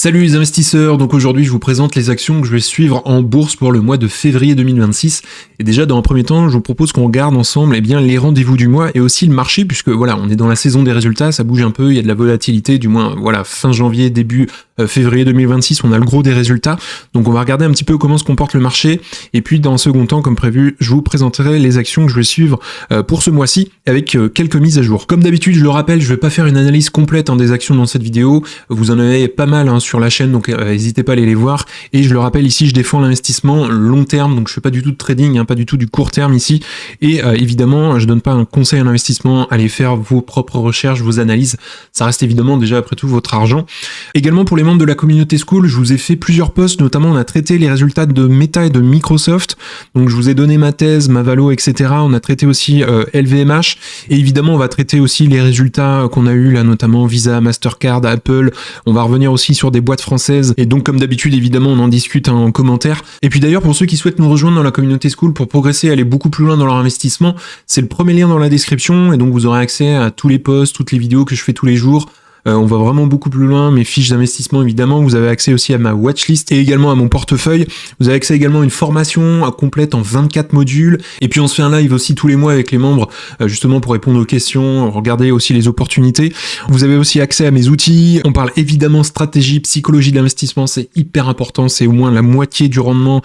Salut les investisseurs, donc aujourd'hui je vous présente les actions que je vais suivre en bourse pour le mois de février 2026. Et déjà dans un premier temps, je vous propose qu'on regarde ensemble les rendez-vous du mois et aussi le marché, puisque voilà, on est dans la saison des résultats, ça bouge un peu, il y a de la volatilité, du moins voilà, fin janvier, début février 2026, on a le gros des résultats. Donc on va regarder un petit peu comment se comporte le marché. Et puis dans un second temps, comme prévu, je vous présenterai les actions que je vais suivre pour ce mois-ci avec quelques mises à jour. Comme d'habitude, je le rappelle, je vais pas faire une analyse complète des actions dans cette vidéo. Vous en avez pas mal sur la chaîne, donc n'hésitez pas à aller les voir. Et je le rappelle ici, je défends l'investissement long terme, donc je fais pas du tout de trading, pas du tout du court terme ici. Et évidemment, je donne pas un conseil en investissement, allez faire vos propres recherches, vos analyses. Ça reste évidemment déjà après tout votre argent. Également pour les membres de la communauté School, je vous ai fait plusieurs posts, notamment on a traité les résultats de Meta et de Microsoft. Donc je vous ai donné ma thèse, ma valo, etc. On a traité aussi LVMH. Et évidemment, on va traiter aussi les résultats qu'on a eu là, notamment Visa, Mastercard, Apple. On va revenir aussi sur des boîtes françaises. Et donc, comme d'habitude, évidemment, on en discute en commentaire. Et puis d'ailleurs, pour ceux qui souhaitent nous rejoindre dans la communauté School pour progresser, aller beaucoup plus loin dans leur investissement, c'est le premier lien dans la description. Et donc, vous aurez accès à tous les posts, toutes les vidéos que je fais tous les jours. On va vraiment beaucoup plus loin, mes fiches d'investissement évidemment, vous avez accès aussi à ma watchlist et également à mon portefeuille, vous avez accès également à une formation complète en 24 modules, et puis on se fait un live aussi tous les mois avec les membres, justement pour répondre aux questions, regarder aussi les opportunités. Vous avez aussi accès à mes outils, on parle évidemment stratégie, psychologie de l'investissement, c'est hyper important, c'est au moins la moitié du rendement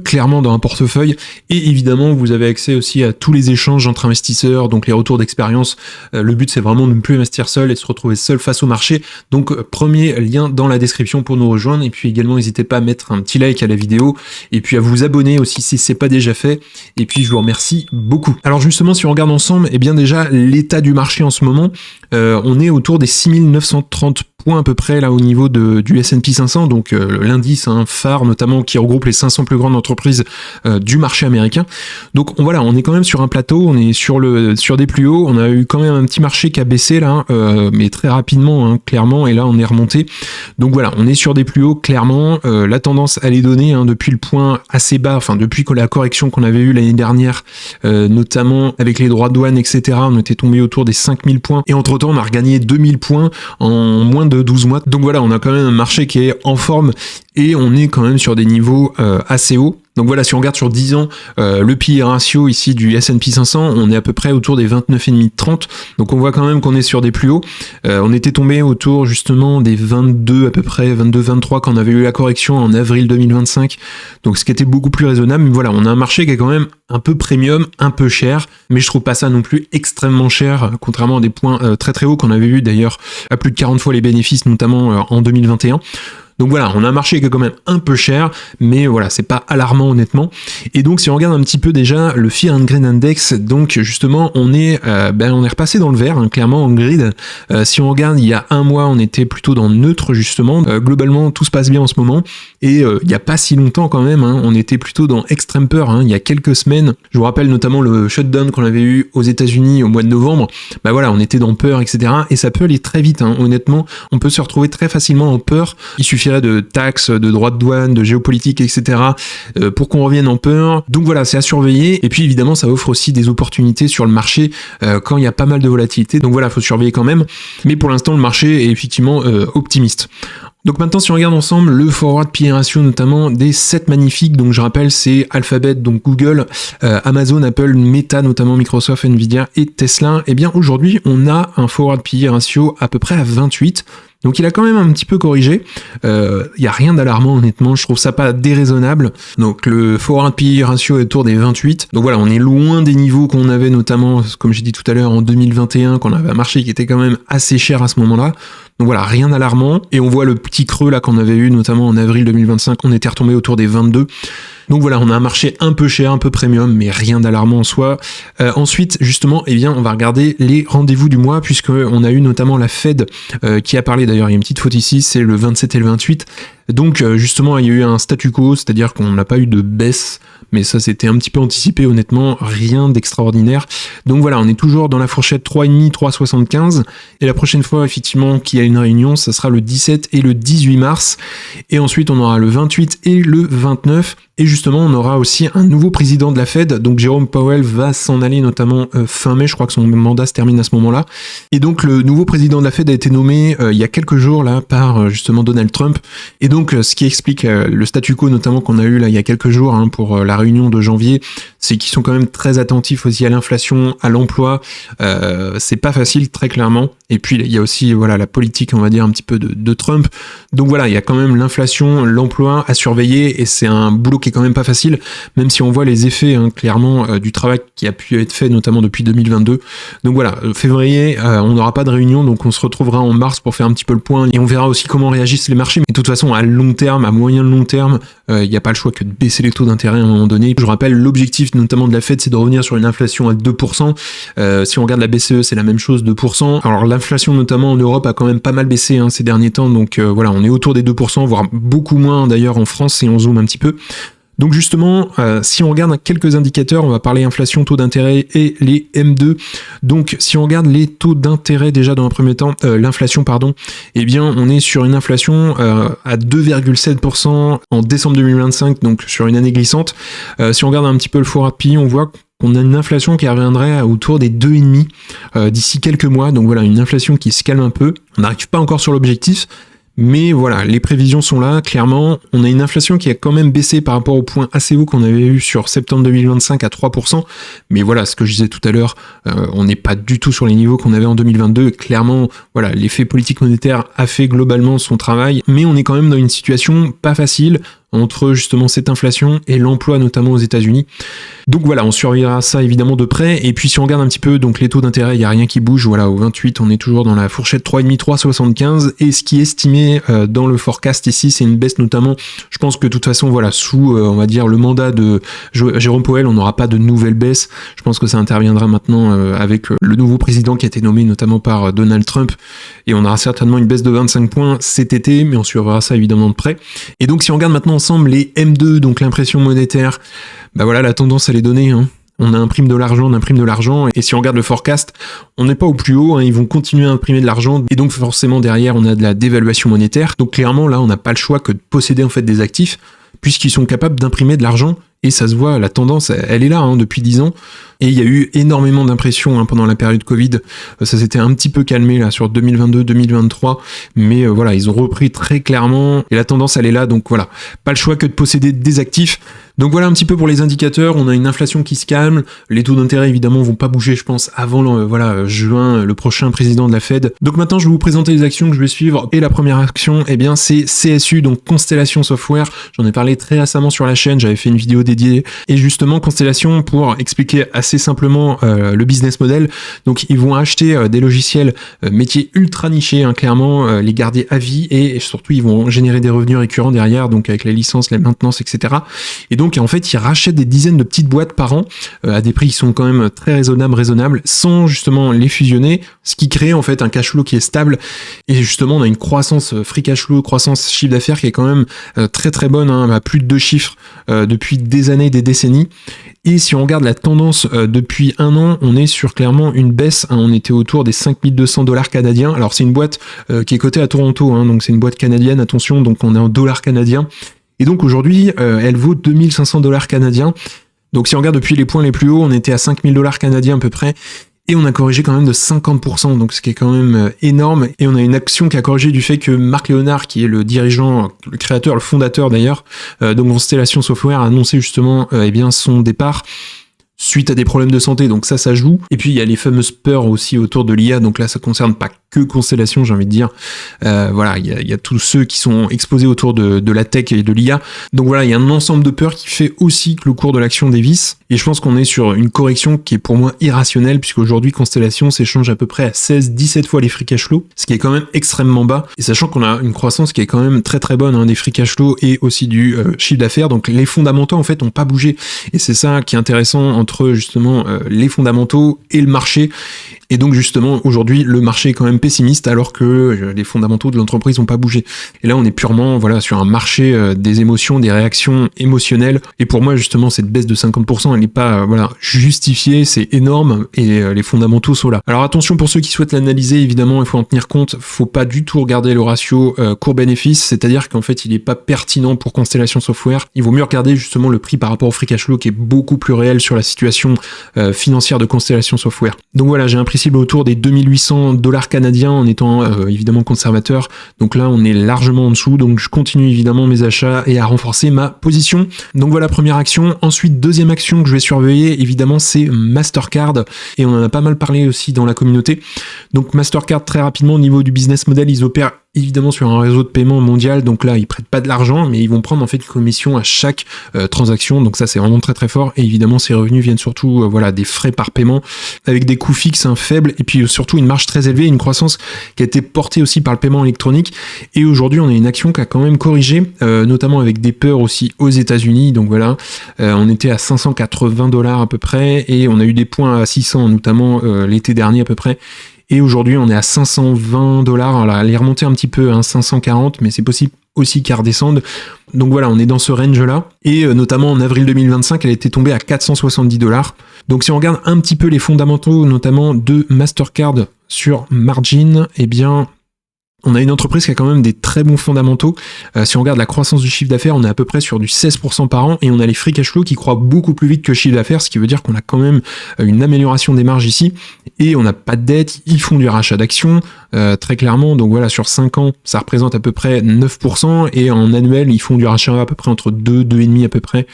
clairement dans un portefeuille, et évidemment vous avez accès aussi à tous les échanges entre investisseurs, donc les retours d'expérience. Le but c'est vraiment de ne plus investir seul et de se retrouver seul face au marché. Donc premier lien dans la description pour nous rejoindre, et puis également n'hésitez pas à mettre un petit like à la vidéo et puis à vous abonner aussi si c'est pas déjà fait, et puis je vous remercie beaucoup. Alors justement, si on regarde ensemble, et bien déjà l'état du marché en ce moment, on est autour des 6930 points à peu près là au niveau du S&P 500, donc l'indice phare notamment qui regroupe les 500 plus grandes entreprises du marché américain. Donc on est quand même sur un plateau, on est sur des plus hauts, on a eu quand même un petit marché qui a baissé là, mais très rapidement clairement, et là on est remonté. Donc voilà, on est sur des plus hauts clairement. La tendance elle est donnée depuis le point assez bas, enfin depuis la correction qu'on avait eue l'année dernière, notamment avec les droits de douane, etc. On était tombé autour des 5000 points, et entre temps on a regagné 2000 points en moins de 12 mois. Donc voilà, on a quand même un marché qui est en forme et on est quand même sur des niveaux assez hauts. Donc voilà, si on regarde sur 10 ans, le PE ratio ici du S&P 500, on est à peu près autour des 29,5-30. Donc on voit quand même qu'on est sur des plus hauts. On était tombé autour justement des 22 à peu près, 22-23 quand on avait eu la correction en avril 2025. Donc ce qui était beaucoup plus raisonnable. Mais voilà, on a un marché qui est quand même un peu premium, un peu cher. Mais je trouve pas ça non plus extrêmement cher, contrairement à des points très très hauts qu'on avait eu d'ailleurs à plus de 40 fois les bénéfices, notamment en 2021. Donc voilà, on a un marché qui est quand même un peu cher, mais voilà, c'est pas alarmant honnêtement. Et donc si on regarde un petit peu déjà le Fear and Greed Index, donc justement on est repassé dans le vert, clairement en grid. Si on regarde il y a un mois, on était plutôt dans neutre justement. Globalement tout se passe bien en ce moment, et il y a pas si longtemps quand même, on était plutôt dans extrême peur. Il y a quelques semaines, je vous rappelle notamment le shutdown qu'on avait eu aux États-Unis au mois de novembre. On était dans peur, etc. Et ça peut aller très vite. Honnêtement, on peut se retrouver très facilement en peur. Il suffirait de taxes, de droits de douane, de géopolitique, etc. Pour qu'on revienne en peur. Donc voilà, c'est à surveiller. Et puis évidemment, ça offre aussi des opportunités sur le marché quand il y a pas mal de volatilité. Donc voilà, il faut surveiller quand même. Mais pour l'instant, le marché est effectivement optimiste. Donc maintenant, si on regarde ensemble le forward PE ratio, notamment des 7 magnifiques, donc je rappelle, c'est Alphabet, donc Google, Amazon, Apple, Meta, notamment Microsoft, Nvidia et Tesla. Et bien aujourd'hui, on a un forward PE ratio à peu près à 28. Donc il a quand même un petit peu corrigé. Il y a rien d'alarmant honnêtement, je trouve ça pas déraisonnable. Donc le forward PE ratio est autour des 28. Donc voilà, on est loin des niveaux qu'on avait notamment, comme j'ai dit tout à l'heure, en 2021, quand on avait un marché qui était quand même assez cher à ce moment-là. Donc voilà, rien d'alarmant. Et on voit le petit creux là qu'on avait eu, notamment en avril 2025, on était retombé autour des 22. Donc voilà, on a un marché un peu cher, un peu premium, mais rien d'alarmant en soi. Ensuite, justement, on va regarder les rendez-vous du mois, puisqu'on a eu notamment la Fed qui a parlé, d'ailleurs il y a une petite faute ici, c'est le 27 et le 28. Donc justement, il y a eu un statu quo, c'est-à-dire qu'on n'a pas eu de baisse, mais ça c'était un petit peu anticipé honnêtement, rien d'extraordinaire. Donc voilà, on est toujours dans la fourchette 3,5, 3,75, et la prochaine fois effectivement qu'il y a une réunion, ça sera le 17 et le 18 mars, et ensuite on aura le 28 et le 29, et justement on aura aussi un nouveau président de la Fed, donc Jérôme Powell va s'en aller notamment fin mai, je crois que son mandat se termine à ce moment-là, et donc le nouveau président de la Fed a été nommé il y a quelques jours là par justement Donald Trump, et donc ce qui explique le statu quo notamment qu'on a eu là il y a quelques jours pour la réunion de janvier, c'est qu'ils sont quand même très attentifs aussi à l'inflation, à l'emploi, c'est pas facile très clairement, et puis il y a aussi voilà la politique on va dire un petit peu de Trump, donc voilà il y a quand même l'inflation, l'emploi à surveiller, et c'est un boulot qui est quand même pas facile, même si on voit les effets clairement du travail qui a pu être fait notamment depuis 2022. Donc voilà, février on n'aura pas de réunion, donc on se retrouvera en mars pour faire un petit peu le point, et on verra aussi comment réagissent les marchés, mais de toute façon à long terme, à moyen long terme, il n'y a pas le choix que de baisser les taux d'intérêt à un moment donné. Je rappelle, l'objectif notamment de la Fed, c'est de revenir sur une inflation à 2%. Si on regarde la BCE, c'est la même chose, 2%. Alors l'inflation notamment en Europe a quand même pas mal baissé ces derniers temps, donc voilà, on est autour des 2%, voire beaucoup moins d'ailleurs en France si on zoome un petit peu. Donc justement, si on regarde quelques indicateurs, on va parler inflation, taux d'intérêt et les M2. Donc si on regarde les taux d'intérêt déjà dans un premier temps, l'inflation pardon, eh bien on est sur une inflation à 2,7% en décembre 2025, donc sur une année glissante. Si on regarde un petit peu le forward PI, on voit qu'on a une inflation qui reviendrait autour des 2,5 d'ici quelques mois. Donc voilà, une inflation qui se calme un peu. On n'arrive pas encore sur l'objectif, mais voilà, les prévisions sont là, clairement. On a une inflation qui a quand même baissé par rapport au point assez haut qu'on avait eu sur septembre 2025 à 3%. Mais voilà, ce que je disais tout à l'heure, on n'est pas du tout sur les niveaux qu'on avait en 2022. Clairement, voilà, l'effet politique monétaire a fait globalement son travail, mais on est quand même dans une situation pas facile entre justement cette inflation et l'emploi notamment aux États-Unis. Donc voilà, on surveillera ça évidemment de près. Et puis si on regarde un petit peu donc les taux d'intérêt, il n'y a rien qui bouge. Voilà, au 28, on est toujours dans la fourchette 3,5, 3,75. Et ce qui est estimé dans le forecast ici, c'est une baisse notamment. Je pense que de toute façon, voilà, sous on va dire le mandat de Jérôme Powell, on n'aura pas de nouvelle baisse. Je pense que ça interviendra maintenant avec le nouveau président qui a été nommé notamment par Donald Trump. Et on aura certainement une baisse de 25 points cet été, mais on surveillera ça évidemment de près. Et donc si on regarde maintenant ensemble les M2, donc l'impression monétaire, bah voilà, la tendance elle est donnée. On imprime de l'argent, on imprime de l'argent, et si on regarde le forecast, on n'est pas au plus haut, ils vont continuer à imprimer de l'argent, et donc forcément derrière on a de la dévaluation monétaire. Donc clairement là on n'a pas le choix que de posséder en fait des actifs, puisqu'ils sont capables d'imprimer de l'argent, et ça se voit, la tendance elle est là depuis 10 ans. Et il y a eu énormément d'impressions pendant la période Covid. Ça s'était un petit peu calmé là sur 2022-2023, mais voilà, ils ont repris très clairement et la tendance elle est là. Donc voilà, pas le choix que de posséder des actifs. Donc voilà un petit peu pour les indicateurs. On a une inflation qui se calme. Les taux d'intérêt évidemment vont pas bouger, je pense, avant juin, le prochain président de la Fed. Donc maintenant je vais vous présenter les actions que je vais suivre. Et la première action, eh bien c'est CSU, donc Constellation Software. J'en ai parlé très récemment sur la chaîne. J'avais fait une vidéo dédiée. Et justement Constellation, pour expliquer assez simplement le business model. Donc ils vont acheter des logiciels métiers ultra nichés, clairement, les garder à vie, et surtout ils vont générer des revenus récurrents derrière, donc avec les licences, les maintenances, etc. Et donc en fait ils rachètent des dizaines de petites boîtes par an à des prix qui sont quand même très raisonnables, sans justement les fusionner, ce qui crée en fait un cash flow qui est stable. Et justement on a une croissance free cash flow, croissance chiffre d'affaires qui est quand même très très bonne, à plus de 2 chiffres depuis des années, des décennies. Et si on regarde la tendance depuis un an, on est sur clairement une baisse. On était autour des 5200 $ canadiens. Alors c'est une boîte qui est cotée à Toronto, donc c'est une boîte canadienne, attention, donc on est en dollars canadiens. Et donc aujourd'hui, elle vaut 2500 $ canadiens. Donc si on regarde depuis les points les plus hauts, on était à 5000 $ canadiens à peu près. Et on a corrigé quand même de 50%, donc ce qui est quand même énorme. Et on a une action qui a corrigé du fait que Marc Léonard, qui est le dirigeant, le créateur, le fondateur d'ailleurs, donc Constellation Software, a annoncé justement son départ suite à des problèmes de santé, donc ça joue. Et puis il y a les fameuses peurs aussi autour de l'IA, donc là ça concerne pas que Constellation, j'ai envie de dire. Voilà, il y a tous ceux qui sont exposés autour de la tech et de l'IA. Donc voilà, il y a un ensemble de peurs qui fait aussi que le cours de l'action dévisse. Et je pense qu'on est sur une correction qui est pour moi irrationnelle, puisqu'aujourd'hui Constellation s'échange à peu près à 16-17 fois les free cash flow, ce qui est quand même extrêmement bas. Et sachant qu'on a une croissance qui est quand même très très bonne, des free cash flow et aussi du chiffre d'affaires. Donc les fondamentaux en fait ont pas bougé. Et c'est ça qui est intéressant entre justement les fondamentaux et le marché. Et donc justement, aujourd'hui, le marché est quand même pessimiste alors que les fondamentaux de l'entreprise n'ont pas bougé. Et là, on est purement sur un marché des émotions, des réactions émotionnelles. Et pour moi, justement, cette baisse de 50%, elle n'est pas justifiée, c'est énorme et les fondamentaux sont là. Alors attention pour ceux qui souhaitent l'analyser, évidemment, il faut en tenir compte. Faut pas du tout regarder le ratio court-bénéfice, c'est-à-dire qu'en fait, il n'est pas pertinent pour Constellation Software. Il vaut mieux regarder justement le prix par rapport au free cash flow qui est beaucoup plus réel sur la situation financière de Constellation Software. Donc voilà, j'ai un prix cible autour des 2800 $ canadiens en étant évidemment conservateur. Donc là, on est largement en dessous. Donc je continue évidemment mes achats et à renforcer ma position. Donc voilà, première action. Ensuite, deuxième action que je vais surveiller, évidemment, c'est Mastercard. Et on en a pas mal parlé aussi dans la communauté. Donc Mastercard, très rapidement, au niveau du business model, ils opèrent évidemment sur un réseau de paiement mondial, donc là ils prêtent pas de l'argent, mais ils vont prendre en fait une commission à chaque transaction, donc ça c'est vraiment très très fort, et évidemment ces revenus viennent surtout des frais par paiement, avec des coûts fixes faibles, et puis surtout une marge très élevée, une croissance qui a été portée aussi par le paiement électronique, et aujourd'hui on a une action qui a quand même corrigé, notamment avec des peurs aussi aux États-Unis, donc voilà, on était à 580 $ à peu près, et on a eu des points à 600, notamment l'été dernier à peu près. Et aujourd'hui, on est à 520 $. Alors, elle est remontée un petit peu à 540, mais c'est possible aussi qu'elle redescende. Donc voilà, on est dans ce range-là. Et notamment en avril 2025, elle était tombée à 470 $. Donc si on regarde un petit peu les fondamentaux, notamment de Mastercard sur margin, eh bien, on a une entreprise qui a quand même des très bons fondamentaux. Si on regarde la croissance du chiffre d'affaires, on est à peu près sur du 16% par an et on a les free cash flow qui croient beaucoup plus vite que le chiffre d'affaires, ce qui veut dire qu'on a quand même une amélioration des marges ici et on n'a pas de dette. Ils font du rachat d'actions très clairement. Donc voilà, sur 5 ans, ça représente à peu près 9% et en annuel, ils font du rachat à peu près entre 2,5 à peu près.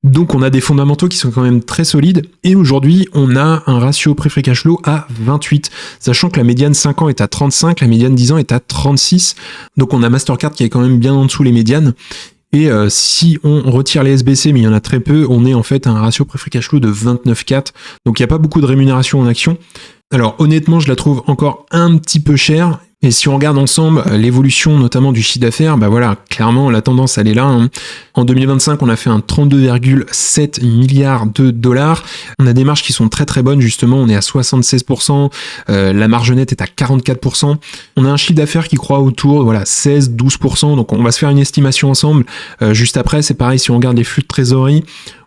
Donc on a des fondamentaux qui sont quand même très solides et aujourd'hui, on a un ratio prix-free cash flow à 28, sachant que la médiane 5 ans est à 35, la médiane 10 ans est à 36. Donc on a Mastercard qui est quand même bien en dessous les médianes. Et si on retire les SBC, mais il y en a très peu, on est en fait à un ratio prix-free cash flow de 29,4. Donc il n'y a pas beaucoup de rémunération en action. Alors honnêtement, je la trouve encore un petit peu chère. Et si on regarde ensemble l'évolution notamment du chiffre d'affaires, bah voilà, clairement la tendance elle est là. En 2025, on a fait un 32,7 milliards de dollars. On a des marges qui sont très très bonnes justement, on est à 76%, la marge nette est à 44%. On a un chiffre d'affaires qui croît autour 16-12%, donc on va se faire une estimation ensemble. Juste après, c'est pareil, si on regarde les flux de trésorerie,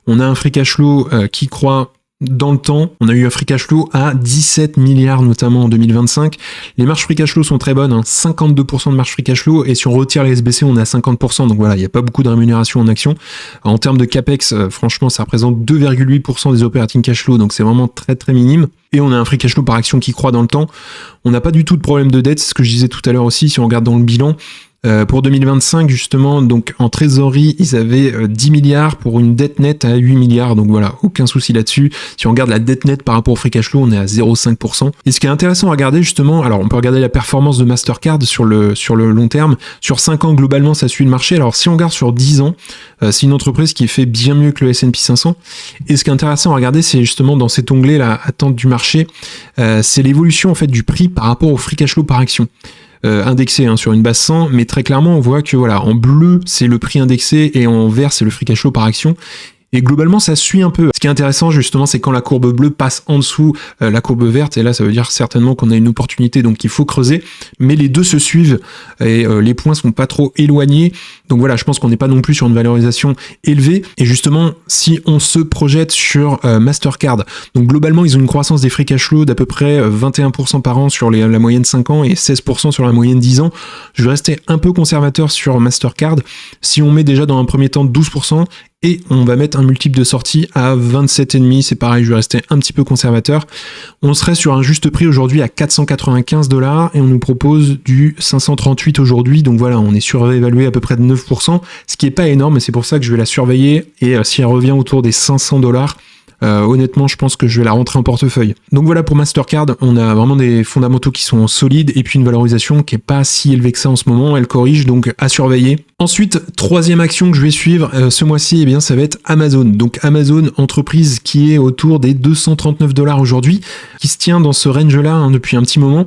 on a un free cash flow qui croît dans le temps. On a eu un free cash flow à 17 milliards notamment en 2025. Les marges free cash flow sont très bonnes, 52% de marge free cash flow, et si on retire les SBC, on est à 50%, donc voilà, il n'y a pas beaucoup de rémunération en action. En termes de CAPEX, franchement, ça représente 2,8% des operating cash flow, donc c'est vraiment très très minime. Et on a un free cash flow par action qui croît dans le temps. On n'a pas du tout de problème de dette, c'est ce que je disais tout à l'heure aussi, si on regarde dans le bilan. Pour 2025, justement, donc en trésorerie, ils avaient 10 milliards pour une dette nette à 8 milliards. Donc voilà, aucun souci là-dessus. Si on regarde la dette nette par rapport au free cash flow, on est à 0,5%. Et ce qui est intéressant à regarder, justement, alors on peut regarder la performance de Mastercard sur le long terme. Sur 5 ans, globalement, ça suit le marché. Alors si on regarde sur 10 ans, c'est une entreprise qui fait bien mieux que le S&P 500. Et ce qui est intéressant à regarder, c'est justement dans cet onglet, là, attente du marché, c'est l'évolution en fait du prix par rapport au free cash flow par action. Indexé sur une base 100, mais très clairement on voit que voilà, en bleu c'est le prix indexé et en vert c'est le free cash flow par action. Et globalement, ça suit un peu. Ce qui est intéressant, justement, c'est quand la courbe bleue passe en dessous la courbe verte. Et là, ça veut dire certainement qu'on a une opportunité, donc il faut creuser. Mais les deux se suivent et les points sont pas trop éloignés. Donc voilà, je pense qu'on n'est pas non plus sur une valorisation élevée. Et justement, si on se projette sur Mastercard, donc globalement, ils ont une croissance des free cash flow d'à peu près 21% par an sur la moyenne 5 ans et 16% sur la moyenne 10 ans. Je vais rester un peu conservateur sur Mastercard. Si on met déjà dans un premier temps 12%, et on va mettre un multiple de sortie à 27,5, c'est pareil, je vais rester un petit peu conservateur. On serait sur un juste prix aujourd'hui à 495 $ et on nous propose du 538 aujourd'hui, donc voilà, on est surévalué à peu près de 9%, ce qui est pas énorme, mais c'est pour ça que je vais la surveiller, et si elle revient autour des 500 $, honnêtement, je pense que je vais la rentrer en portefeuille. Donc voilà, pour Mastercard, on a vraiment des fondamentaux qui sont solides et puis une valorisation qui est pas si élevée que ça en ce moment. Elle corrige, donc à surveiller. Ensuite, troisième action que je vais suivre ce mois-ci, eh bien, ça va être Amazon. Donc Amazon, entreprise qui est autour des 239 $ aujourd'hui, qui se tient dans ce range-là depuis un petit moment.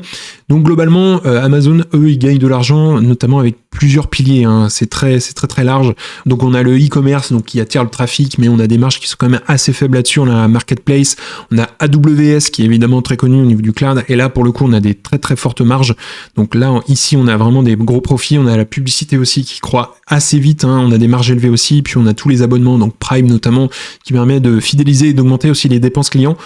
Donc globalement, Amazon, eux, ils gagnent de l'argent, notamment avec plusieurs piliers, hein. C'est très large. Donc on a le e-commerce donc qui attire le trafic, mais on a des marges qui sont quand même assez faibles là-dessus. On a un marketplace, on a AWS qui est évidemment très connu au niveau du cloud, et là pour le coup on a des très fortes marges. Donc là ici on a vraiment des gros profits. On a la publicité aussi qui croît assez vite, hein. On a des marges élevées aussi, puis on a tous les abonnements, donc Prime notamment, qui permet de fidéliser et d'augmenter aussi les dépenses clients.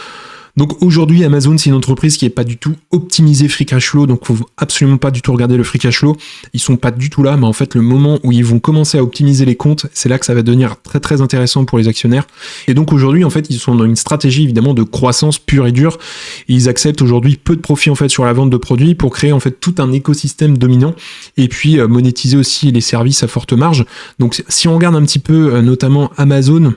Donc aujourd'hui, Amazon, c'est une entreprise qui est pas du tout optimisée free cash flow, donc faut absolument pas du tout regarder le free cash flow. Ils sont pas du tout là, mais en fait, le moment où ils vont commencer à optimiser les comptes, c'est là que ça va devenir très intéressant pour les actionnaires. Et donc aujourd'hui, en fait, ils sont dans une stratégie évidemment de croissance pure et dure. Et ils acceptent aujourd'hui peu de profit en fait sur la vente de produits pour créer en fait tout un écosystème dominant et puis monétiser aussi les services à forte marge. Donc si on regarde un petit peu notamment Amazon,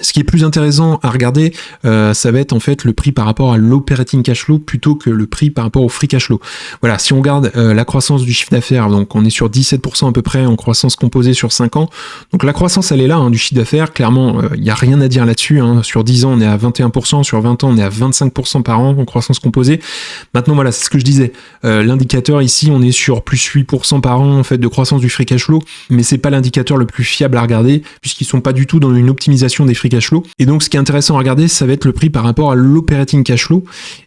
ce qui est plus intéressant à regarder, ça va être en fait le prix par rapport à l'operating cash flow plutôt que le prix par rapport au free cash flow. Voilà, si on regarde la croissance du chiffre d'affaires, donc on est sur 17% à peu près en croissance composée sur 5 ans. Donc la croissance, elle est là, hein, du chiffre d'affaires. Clairement, il n'y a rien à dire là-dessus, hein. Sur 10 ans, on est à 21%, sur 20 ans, on est à 25% par an en croissance composée. Maintenant, voilà, c'est ce que je disais. L'indicateur ici, on est sur plus 8% par an en fait de croissance du free cash flow, mais c'est pas l'indicateur le plus fiable à regarder puisqu'ils sont pas du tout dans une optimisation des free cash flow. Et donc ce qui est intéressant à regarder, ça va être le prix par rapport à l'operating cash flow.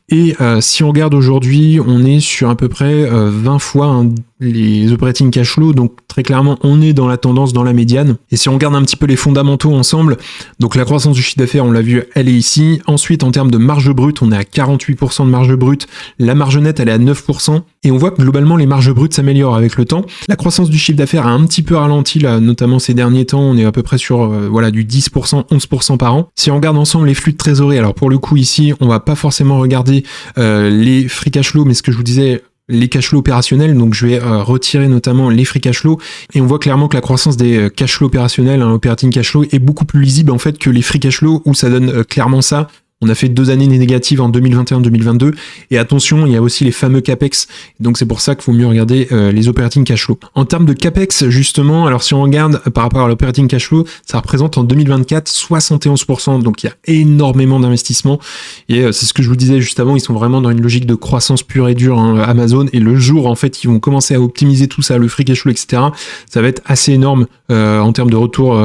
Et si on regarde aujourd'hui, on est sur à peu près 20 fois hein, les operating cash flow, donc très clairement on est dans la tendance, dans la médiane. Et si on regarde un petit peu les fondamentaux ensemble, donc la croissance du chiffre d'affaires, on l'a vu, elle est ici. Ensuite, en termes de marge brute, on est à 48% de marge brute. La marge nette, elle est à 9%. Et on voit que globalement, les marges brutes s'améliorent avec le temps. La croissance du chiffre d'affaires a un petit peu ralenti, là, notamment ces derniers temps. On est à peu près sur du 10%, 11% par an. Si on regarde ensemble les flux de trésorerie, alors pour le coup ici, on va pas forcément regarder les free cash flow, mais ce que je vous disais, les cash flows opérationnels, donc je vais retirer notamment les free cash flow, et on voit clairement que la croissance des cash flows opérationnels, operating cash flow, est beaucoup plus lisible en fait que les free cash flow, où ça donne clairement ça. On a fait 2 années négatives en 2021-2022, et attention, il y a aussi les fameux CAPEX, donc c'est pour ça qu'il faut mieux regarder les operating cash flow. En termes de CAPEX, justement, alors si on regarde par rapport à l'operating cash flow, ça représente en 2024 71%, donc il y a énormément d'investissements, et c'est ce que je vous disais juste avant, ils sont vraiment dans une logique de croissance pure et dure, hein, Amazon, et le jour, en fait, ils vont commencer à optimiser tout ça, le free cash flow, etc., ça va être assez énorme en termes de retour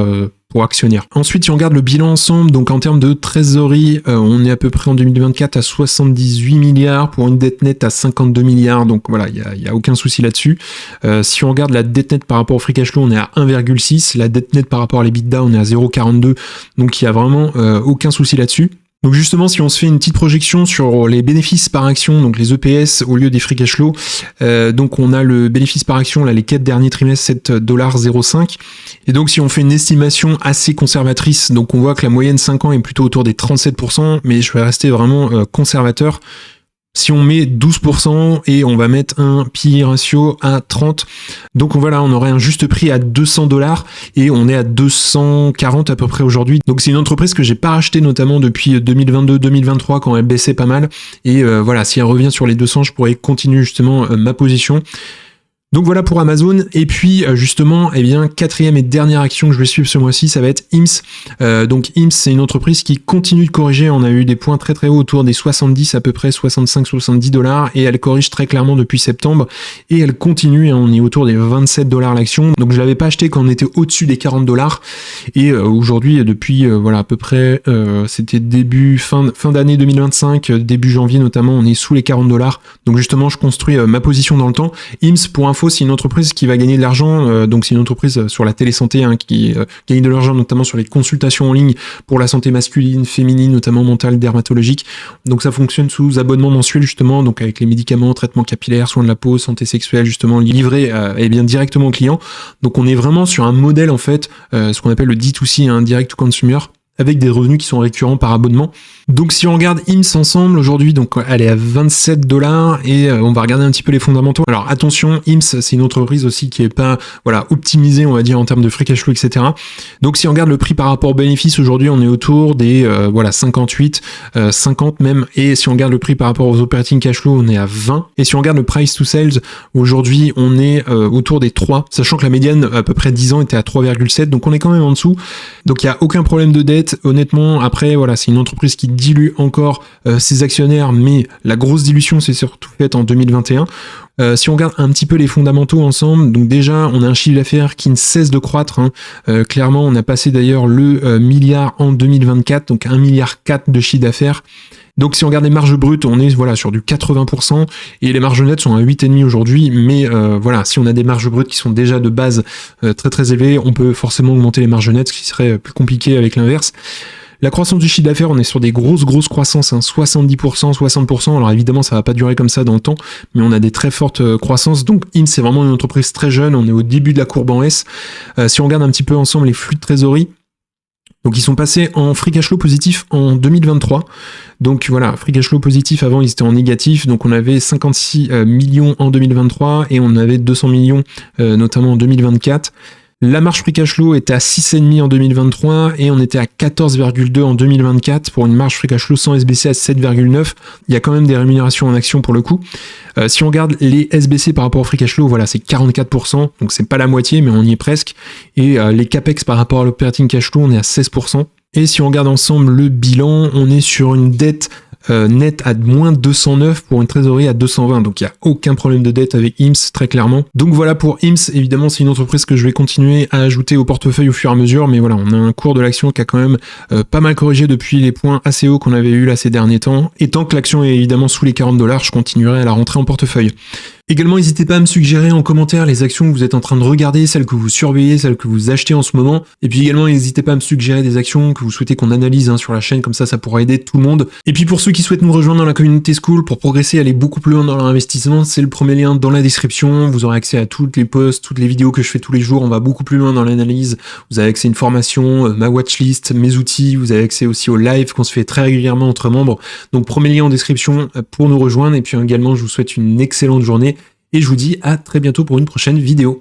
pour actionnaires. Ensuite, si on regarde le bilan ensemble, donc en termes de trésorerie, on est à peu près en 2024 à 78 milliards pour une dette nette à 52 milliards, donc voilà, il y a aucun souci là-dessus. Si on regarde la dette nette par rapport au free cash flow, on est à 1,6, la dette nette par rapport à l'EBITDA, on est à 0,42, donc il y a vraiment aucun souci là-dessus. Donc justement, si on se fait une petite projection sur les bénéfices par action, donc les EPS au lieu des free cash flow, donc on a le bénéfice par action, là les 4 derniers trimestres, $7,05. Et donc si on fait une estimation assez conservatrice, donc on voit que la moyenne 5 ans est plutôt autour des 37%, mais je vais rester vraiment conservateur. Si on met 12% et on va mettre un PE ratio à 30, donc voilà, on aurait un juste prix à $200 et on est à 240 à peu près aujourd'hui. Donc c'est une entreprise que j'ai pas rachetée notamment depuis 2022-2023 quand elle baissait pas mal. Et voilà, si elle revient sur les 200, je pourrais continuer justement ma position. Donc voilà pour Amazon. Et puis justement, eh bien, 4e et dernière action que je vais suivre ce mois-ci, ça va être IMSS. Donc IMSS, c'est une entreprise qui continue de corriger. On a eu des points très hauts autour des 70, à peu près $65-70, et elle corrige très clairement depuis septembre. Et elle continue, hein, on est autour des $27 l'action. Donc je l'avais pas acheté quand on était au-dessus des $40. Et aujourd'hui, depuis à peu près, c'était fin d'année 2025, début janvier notamment, on est sous les $40. Donc justement, je construis ma position dans le temps. IMSS, pour info, c'est une entreprise qui va gagner de l'argent, donc c'est une entreprise sur la télésanté qui gagne de l'argent notamment sur les consultations en ligne pour la santé masculine, féminine, notamment mentale, dermatologique. Donc ça fonctionne sous abonnement mensuel justement, donc avec les médicaments, traitements capillaires, soins de la peau, santé sexuelle justement livrés bien directement aux clients. Donc on est vraiment sur un modèle en fait, ce qu'on appelle le D2C, direct to consumer, avec des revenus qui sont récurrents par abonnement. Donc si on regarde IMSS ensemble aujourd'hui, donc elle est à $27 et on va regarder un petit peu les fondamentaux. Alors attention, IMSS c'est une entreprise aussi qui est pas optimisée, on va dire, en termes de free cash flow, etc. Donc si on regarde le prix par rapport au bénéfice, aujourd'hui on est autour des 58, 50 même, et si on regarde le prix par rapport aux operating cash flow, on est à 20, et si on regarde le price to sales, aujourd'hui on est autour des 3, sachant que la médiane à peu près 10 ans était à 3,7, donc on est quand même en dessous, donc il n'y a aucun problème de dette. Honnêtement, après c'est une entreprise qui dilue encore ses actionnaires, mais la grosse dilution s'est surtout faite en 2021, Si on regarde un petit peu les fondamentaux ensemble, donc déjà on a un chiffre d'affaires qui ne cesse de croître, hein. Clairement on a passé d'ailleurs le milliard en 2024, donc 1,4 milliard de chiffre d'affaires. Donc si on regarde les marges brutes, on est voilà sur du 80% et les marges nettes sont à 8,5 aujourd'hui, mais voilà, si on a des marges brutes qui sont déjà de base très très élevées, on peut forcément augmenter les marges nettes, ce qui serait plus compliqué avec l'inverse. La croissance du chiffre d'affaires, on est sur des grosses croissances, hein, 70%, 60%. Alors évidemment, ça va pas durer comme ça dans le temps, mais on a des très fortes croissances. Donc IMS, c'est vraiment une entreprise très jeune, on est au début de la courbe en S. Si on regarde un petit peu ensemble les flux de trésorerie, donc ils sont passés en free cash flow positif en 2023. Donc voilà, free cash flow positif, avant ils étaient en négatif, donc on avait 56 millions en 2023 et on avait 200 millions notamment en 2024. La marge free cash flow était à 6,5 en 2023 et on était à 14,2 en 2024 pour une marge free cash flow sans SBC à 7,9. Il y a quand même des rémunérations en action pour le coup. Si on regarde les SBC par rapport au free cash flow, voilà, c'est 44%, donc c'est pas la moitié, mais on y est presque. Et les capex par rapport à l'operating cash flow, on est à 16%. Et si on regarde ensemble le bilan, on est sur une dette net à moins 209 pour une trésorerie à 220, donc il n'y a aucun problème de dette avec IMS très clairement. Donc voilà pour IMS, évidemment c'est une entreprise que je vais continuer à ajouter au portefeuille au fur et à mesure, mais voilà, on a un cours de l'action qui a quand même pas mal corrigé depuis les points assez hauts qu'on avait eu là ces derniers temps, et tant que l'action est évidemment sous les 40$, je continuerai à la rentrer en portefeuille. Également, n'hésitez pas à me suggérer en commentaire les actions que vous êtes en train de regarder, celles que vous surveillez, celles que vous achetez en ce moment. Et puis également, n'hésitez pas à me suggérer des actions que vous souhaitez qu'on analyse sur la chaîne, comme ça pourra aider tout le monde. Et puis pour ceux qui souhaitent nous rejoindre dans la communauté Skool pour progresser, aller beaucoup plus loin dans leur investissement, c'est le premier lien dans la description. Vous aurez accès à toutes les posts, toutes les vidéos que je fais tous les jours. On va beaucoup plus loin dans l'analyse. Vous avez accès à une formation, ma watchlist, mes outils. Vous avez accès aussi au live qu'on se fait très régulièrement entre membres. Donc premier lien en description pour nous rejoindre. Et puis également, je vous souhaite une excellente journée. Et je vous dis à très bientôt pour une prochaine vidéo.